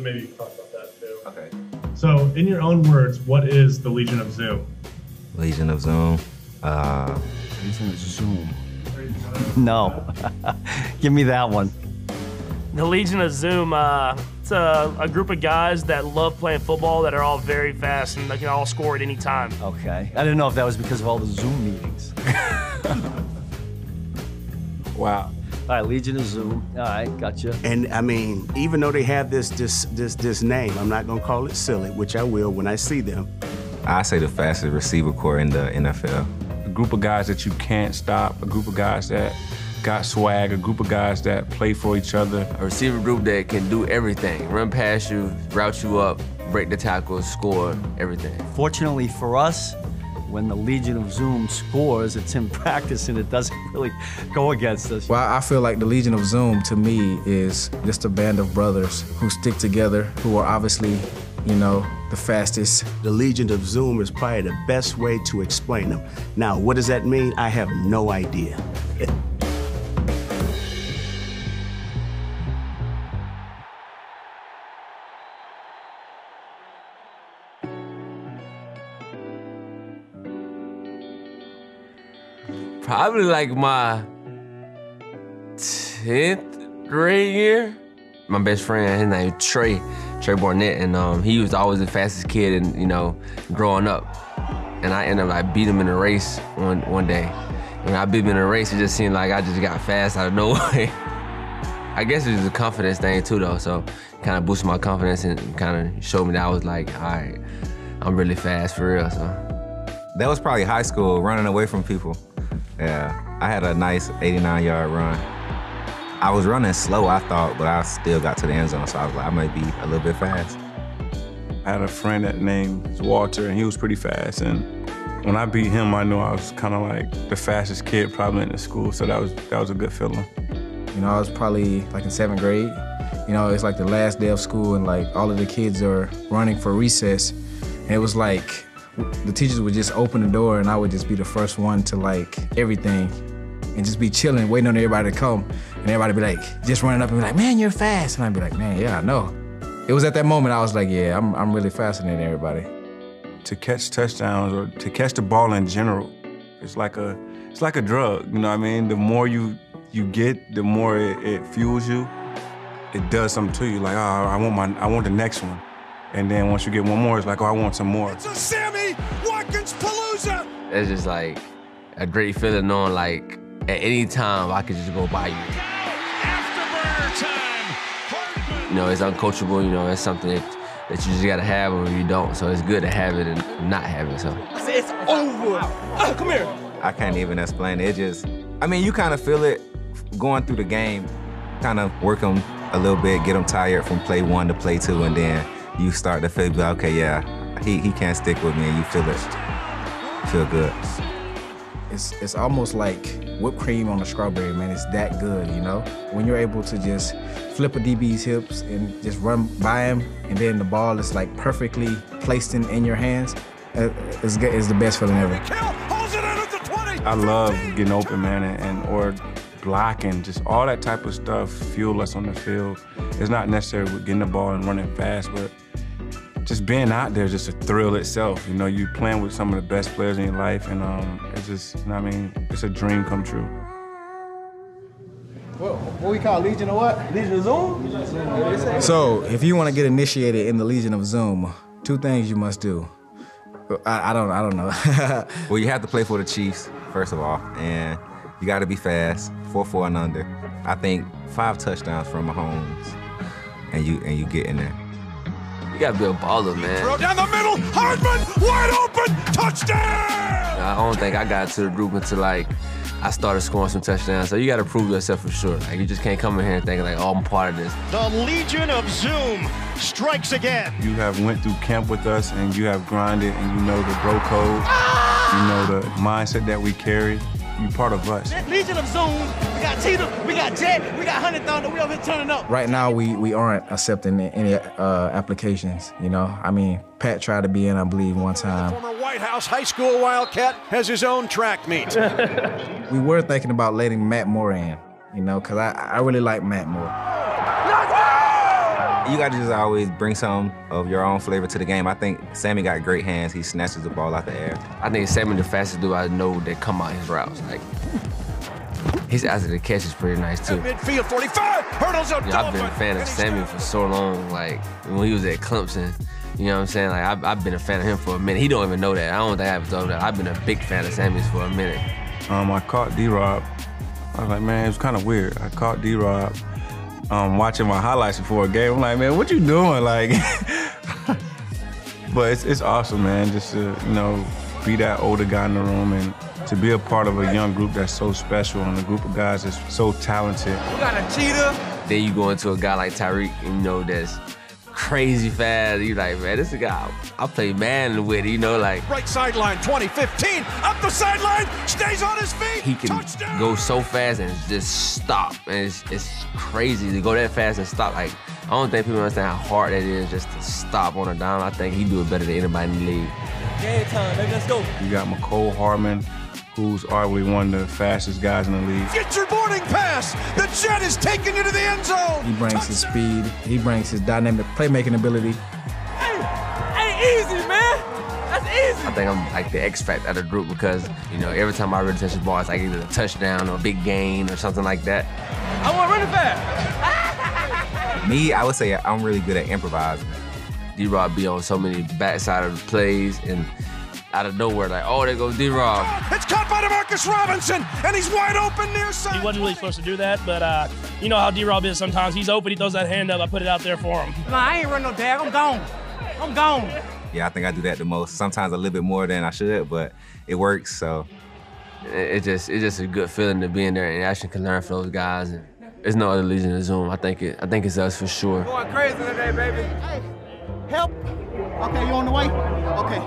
So maybe you can talk about that too. Okay. So in your own words, what is the Legion of Zoom? Legion of Zoom. Legion of Zoom. No. Give me that one. The Legion of Zoom, it's a group of guys that love playing football that are all very fast and they can all score at any time. Okay. I didn't know if that was because of all the Zoom meetings. Wow. All right, Legion of Zoom. All right, gotcha. And I mean, even though they have this name, I'm not gonna call it silly, which I will when I see them. I say the fastest receiver corps in the NFL. A group of guys that you can't stop, a group of guys that got swag, a group of guys that play for each other. A receiver group that can do everything. Run past you, route you up, break the tackles, score, everything. Fortunately for us, when the Legion of Zoom scores, it's in practice and it doesn't really go against us. Well, I feel like the Legion of Zoom, to me, is just a band of brothers who stick together, who are obviously, you know, the fastest. The Legion of Zoom is probably the best way to explain them. Now, what does that mean? I have no idea. Probably like my 10th grade year. My best friend, his name is Trey Barnett, and he was always the fastest kid, and you know, growing up. And I ended up like beating him in a race one day. When I beat him in a race, it just seemed like I just got fast out of nowhere. I guess it was a confidence thing too, though. So it kind of boosted my confidence and kind of showed me that I was like, all right, I'm really fast for real. So That was probably high school, running away from people. Yeah, I had a nice 89-yard run. I was running slow, I thought, but I still got to the end zone, so I was like, I might be a little bit fast. I had a friend that named Walter, and he was pretty fast. And when I beat him, I knew I was kind of like the fastest kid probably in the school, so that was a good feeling. You know, I was probably like in 7th grade. You know, it's like the last day of school, and like all of the kids are running for recess. And it was like the teachers would just open the door, and I would just be the first one to like everything, and just be chilling, waiting on everybody to come. And everybody be like, just running up and be like, man, you're fast. And I'd be like, man, yeah, I know. It was at that moment I was like, yeah, I'm really faster than everybody. To catch touchdowns or to catch the ball in general, it's like a drug, you know what I mean? The more you get, the more it fuels you. It does something to you, like, oh, I want the next one. And then once you get one more, it's like, oh, I want some more. It's a Sammy Watkins Palooza! it's just like a great feeling knowing like at any time I could just go by you. Afterburner time! Hardman. You know, it's uncoachable, you know, it's something that you just gotta have or you don't. So it's good to have it and not have it, so. It's over. Oh, come here. I can't even explain it. It just, I mean, you kind of feel it going through the game, kind of work them a little bit, get them tired from play 1 to play 2, and then you start to feel, okay, yeah, he can't stick with me, and you feel it, feel good. It's almost like whipped cream on a strawberry, man. It's that good, you know? When you're able to just flip a DB's hips and just run by him, and then the ball is like perfectly placed in your hands, it's the best feeling ever. I love getting open, man, or blocking, just all that type of stuff fuel us on the field. It's not necessarily with getting the ball and running fast, but just being out there is just a thrill itself. You know, you playing with some of the best players in your life, and it's just, you know what I mean, it's a dream come true. What we call Legion of what? Legion of Zoom? So, if you want to get initiated in the Legion of Zoom, 2 things you must do. I don't know. Well, you have to play for the Chiefs, first of all, and you got to be fast, 4.4 and under. I think 5 touchdowns from Mahomes, and you get in there. You gotta be a baller, man. Throw down the middle, Hardman, wide open, touchdown! I don't think I got to the group until like I started scoring some touchdowns. So you gotta prove yourself for sure. Like you just can't come in here and think like, oh, I'm part of this. The Legion of Zoom strikes again. You have went through camp with us, and you have grinded, and you know the bro code, you know the mindset that we carry. You're part of us. Legion of Zoom, we got Tita, we got Jet, we got Honey Thunder, we over here turning up. Right now, we aren't accepting any applications, you know? I mean, Pat tried to be in, I believe, one time. Former White House high school Wildcat has his own track meet. We were thinking about letting Matt Moore in, you know, because I really like Matt Moore. You got to just always bring some of your own flavor to the game. I think Sammy got great hands. He snatches the ball out the air. I think Sammy the fastest dude I know that come out his routes. Like, his after the catch is pretty nice too. Midfield 45, hurdles up. I've been a fan of Sammy for so long. Like when he was at Clemson, you know what I'm saying? Like I've been a fan of him for a minute. He don't even know that. I don't think I ever told him that. I've been a big fan of Sammy's for a minute. I caught D-Rob. I was like, man, it was kind of weird. I caught D-Rob watching my highlights before a game. I'm like, man, what you doing? Like, but it's awesome, man. Just to, you know, be that older guy in the room and to be a part of a young group that's so special and a group of guys that's so talented. We got a cheetah. Then you go into a guy like Tyreek, you know, that's crazy fast. You like, man, this is a guy I play Madden with, you know, like. Right sideline, 20-15, up the sideline, stays on his feet. He can go so fast and just stop. And it's crazy to go that fast and stop. Like, I don't think people understand how hard that is just to stop on a dime. I think he do it better than anybody in the league. Game time, baby, let's go. You got Hardman, who's arguably one of the fastest guys in the league. Get your boarding pass. The Jet is taking you to the end zone. He brings his speed. He brings his dynamic playmaking ability. Hey, easy, man. That's easy. I think I'm like the X factor of the group because, you know, every time I really touch the ball, it's like either a touchdown or a big gain or something like that. I want running back. Me, I would say I'm really good at improvising. D-Rob be on so many backside of the plays and out of nowhere, like, oh, there goes D-Rob. It's caught by Demarcus Robinson, and he's wide open near side. He wasn't really supposed to do that, but you know how D-Rob is sometimes. He's open, he throws that hand up, I put it out there for him. Nah, I ain't running no tag, I'm gone. I'm gone. Yeah, I think I do that the most. Sometimes a little bit more than I should, but it works, so. It's just a good feeling to be in there and actually can learn from those guys. And there's no other Legion of Zoom. I think it's us for sure. Going crazy today, baby. Hey, help. Okay, you on the way? Okay.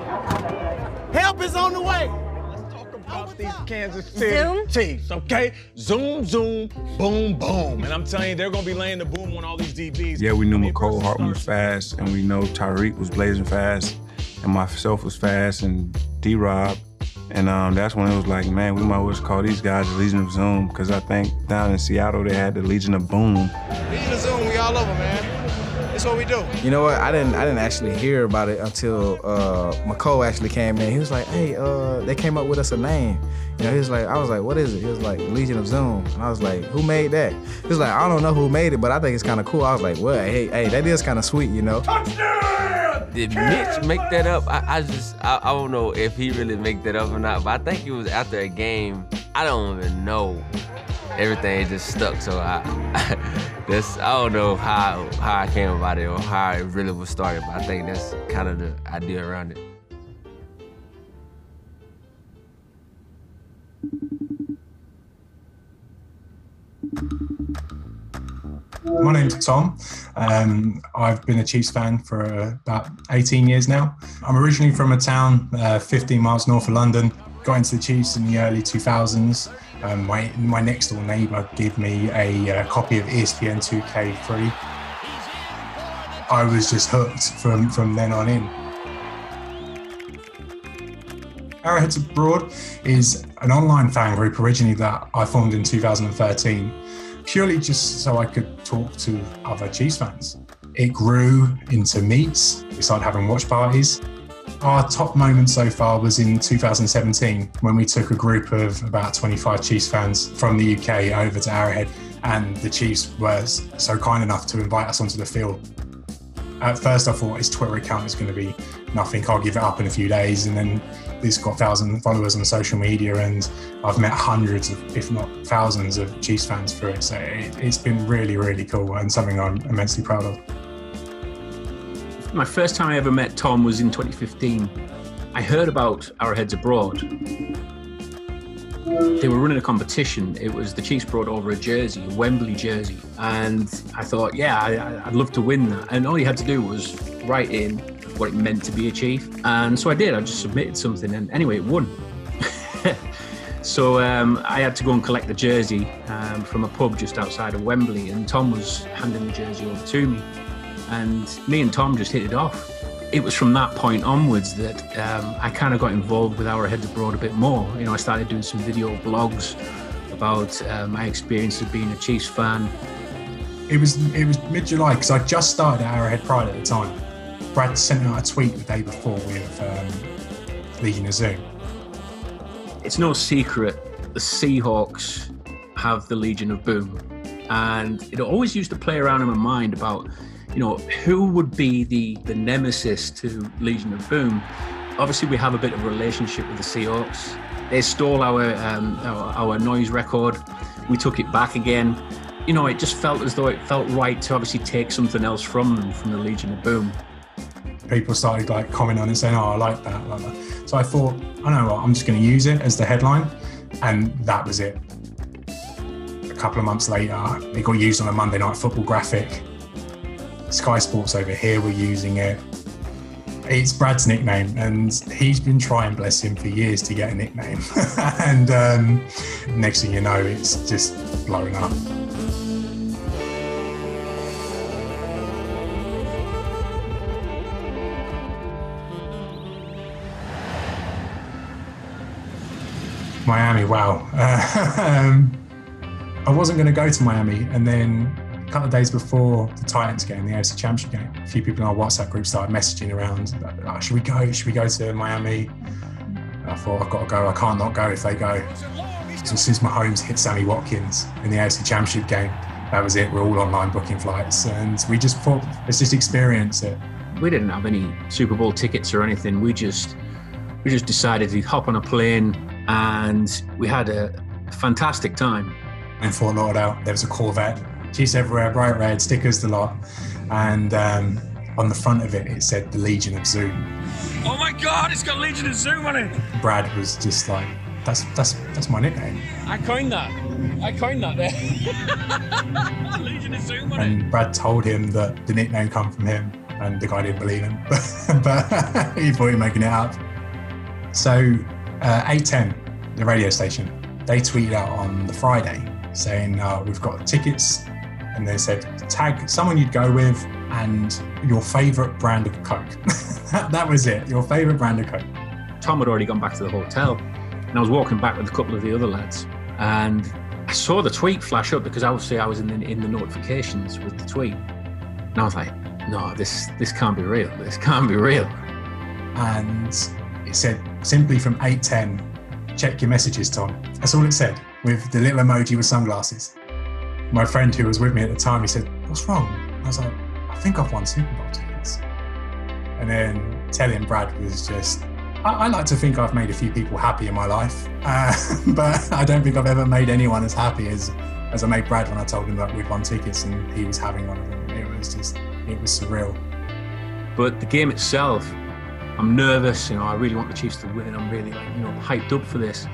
Help is on the way. Let's talk about these Kansas City Chiefs, okay? Zoom, zoom, boom, boom. And I'm telling you, they're going to be laying the boom on all these DBs. Yeah, we knew Hardman was fast, and we know Tyreek was blazing fast, and myself was fast, and D-Rob. And that's when it was like, man, we might as well just call these guys the Legion of Zoom, because I think down in Seattle they had the Legion of Boom. Legion of Zoom, we all love them, man. That's what we do. You know what? I didn't actually hear about it until McCole actually came in. He was like, hey, they came up with us a name. You know, he was like, I was like, what is it? He was like, Legion of Zoom. And I was like, who made that? He was like, I don't know who made it, but I think it's kind of cool. I was like, well, hey, that is kind of sweet, you know? Did Mitch make that up? I don't know if he really make that up or not, but I think it was after a game. I don't even know. Everything just stuck, so I don't know how I came about it or how it really was started, but I think that's kind of the idea around it. My name's Tom. I've been a Chiefs fan for about 18 years now. I'm originally from a town 15 miles north of London. Got into the Chiefs in the early 2000s. My next door neighbour gave me a copy of ESPN 2K free. I was just hooked from then on in. Arrowheads Abroad is an online fan group originally that I formed in 2013. Purely just so I could talk to other Chiefs fans. It grew into meets, we started having watch parties. Our top moment so far was in 2017 when we took a group of about 25 Chiefs fans from the UK over to Arrowhead, and the Chiefs were so kind enough to invite us onto the field. At first I thought his Twitter account was going to be nothing, I'll give it up in a few days, and then it's got 1,000 followers on social media, and I've met hundreds of, if not thousands of Chiefs fans through it. So it's been really, really cool and something I'm immensely proud of. My first time I ever met Tom was in 2015. I heard about Arrowheads Abroad. They were running a competition. It was the Chiefs brought over a jersey, a Wembley jersey. And I thought, yeah, I'd love to win that. And all you had to do was write in what it meant to be a Chief. And so I did, I just submitted something, and anyway, it won. So I had to go and collect the jersey from a pub just outside of Wembley, and Tom was handing the jersey over to me. And me and Tom just hit it off. It was from that point onwards that I kind of got involved with Arrowheads Abroad a bit more. You know, I started doing some video blogs about my experience of being a Chiefs fan. It was mid-July because I just started at Arrowhead Pride at the time. Brad sent out a tweet the day before with Legion of Zoom. It's no secret the Seahawks have the Legion of Boom, and it always used to play around in my mind about, you know, who would be the nemesis to Legion of Boom. Obviously, we have a bit of a relationship with the Seahawks. They stole our noise record. We took it back again. You know, it just felt as though it felt right to obviously take something else from them, from the Legion of Boom. People started like commenting on it, saying, "Oh, I like that, like that." So I thought, I know what, I'm just going to use it as the headline, and that was it. A couple of months later, it got used on a Monday Night Football graphic. Sky Sports over here were using it. It's Brad's nickname, and he's been trying, bless him, for years to get a nickname. And next thing you know, it's just blowing up. Miami, wow. I wasn't going to go to Miami, and then a couple of days before the Titans game, the AFC Championship game, a few people in our WhatsApp group started messaging around, oh, should we go? Should we go to Miami? And I thought, I've got to go. I can't not go if they go. So as soon as Mahomes hit Sammy Watkins in the AFC Championship game, that was it. We're all online booking flights, and we just thought, let's just experience it. We didn't have any Super Bowl tickets or anything. We just decided to hop on a plane, and we had a fantastic time. In Fort Lauderdale, there was a Corvette, Chiefs everywhere, bright red, stickers the lot, and on the front of it, it said the Legion of Zoom. Oh my God, it's got Legion of Zoom on it. Brad was just like, that's my nickname. I coined that there. Legion of Zoom on it. And Brad told him that the nickname come from him, and the guy didn't believe him, but he thought he was making it up. So 810, the radio station, they tweeted out on the Friday saying, we've got tickets, and they said, tag someone you'd go with and your favourite brand of Coke. That was it, your favourite brand of Coke. Tom had already gone back to the hotel, and I was walking back with a couple of the other lads, and I saw the tweet flash up because obviously I was in the notifications with the tweet, and I was like, no, this can't be real. This can't be real. And it said, simply from 810, check your messages, Tom. That's all it said, with the little emoji with sunglasses. My friend who was with me at the time, he said, what's wrong? I was like, I think I've won Super Bowl tickets. And then telling Brad was just, I like to think I've made a few people happy in my life, but I don't think I've ever made anyone as happy as I made Brad when I told him that we'd won tickets and he was having one of them. It was surreal. But the game itself, I'm nervous, I really want the Chiefs to win. I'm really hyped up for this.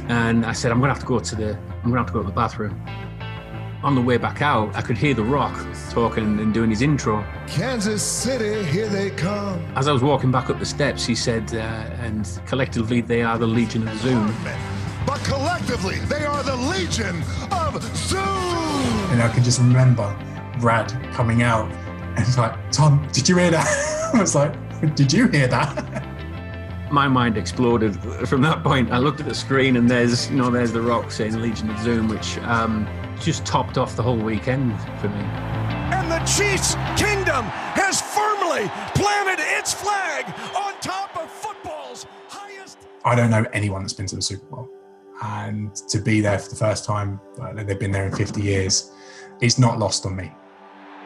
And I said, I'm gonna have to go to the bathroom. On the way back out, I could hear The Rock talking and doing his intro. Kansas City, here they come. As I was walking back up the steps, he said, and collectively they are the Legion of Zoom. But collectively, they are the Legion of Zoom. And I can just remember Brad coming out and it's like, Tom, did you hear that? I was like, did you hear that? My mind exploded from that point. I looked at the screen and there's The Rock saying Legion of Zoom, which just topped off the whole weekend for me. And the Chiefs Kingdom has firmly planted its flag on top of football's highest. I don't know anyone that's been to the Super Bowl. And to be there for the first time, they've been there in 50 years, it's not lost on me.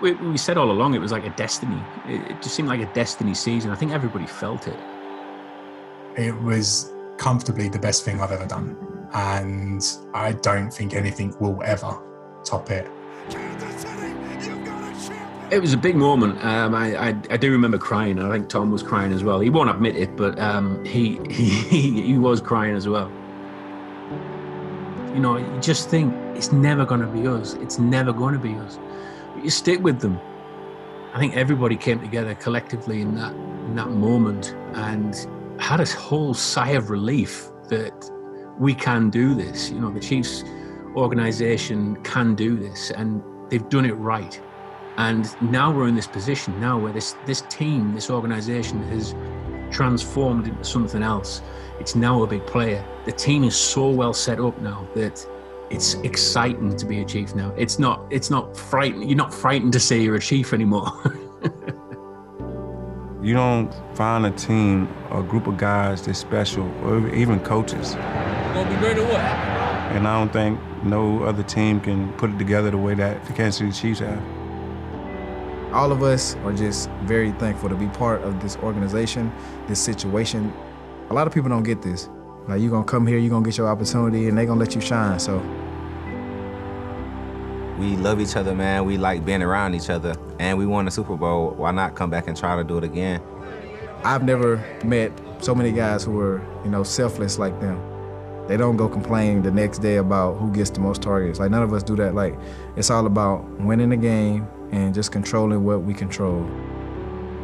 We said all along it was like a destiny. It just seemed like a destiny season. I think everybody felt it. It was comfortably the best thing I've ever done. And I don't think anything will ever top it. It was a big moment. I do remember crying. I think Tom was crying as well. He won't admit it, but he was crying as well. You just think it's never going to be us. It's never going to be us. But you stick with them. I think everybody came together collectively in that moment and had a whole sigh of relief that we can do this. The Chiefs organisation can do this, and they've done it right. And now we're in this position now where this team, this organisation has transformed into something else. It's now a big player. The team is so well set up now that It's exciting to be a Chief now. It's not frightening. You're not frightened to say you're a Chief anymore. You don't find a team, a group of guys that's special, or even coaches. Gonna be great or what? And I don't think no other team can put it together the way that the Kansas City Chiefs have. All of us are just very thankful to be part of this organization, this situation. A lot of people don't get this. Like, you're gonna come here, you're gonna get your opportunity, and they're gonna let you shine, so. We love each other, man. We like being around each other. And we won the Super Bowl. Why not come back and try to do it again? I've never met so many guys who are, selfless like them. They don't go complain the next day about who gets the most targets. Like, none of us do that. Like, it's all about winning the game and just controlling what we control.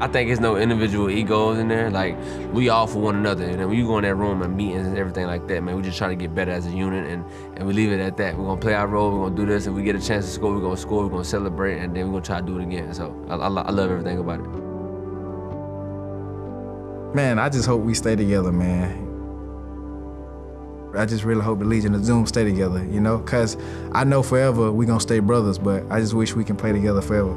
I think there's no individual egos in there. Like, we all for one another. And then when you go in that room and meetings and everything like that, man, we just trying to get better as a unit, and we leave it at that. We're gonna play our role, we're gonna do this. If we get a chance to score, we're gonna celebrate, and then we're gonna try to do it again. So I love everything about it. Man, I just hope we stay together, man. I just really hope the Legion of Zoom stay together, because I know forever we're gonna stay brothers, but I just wish we can play together forever.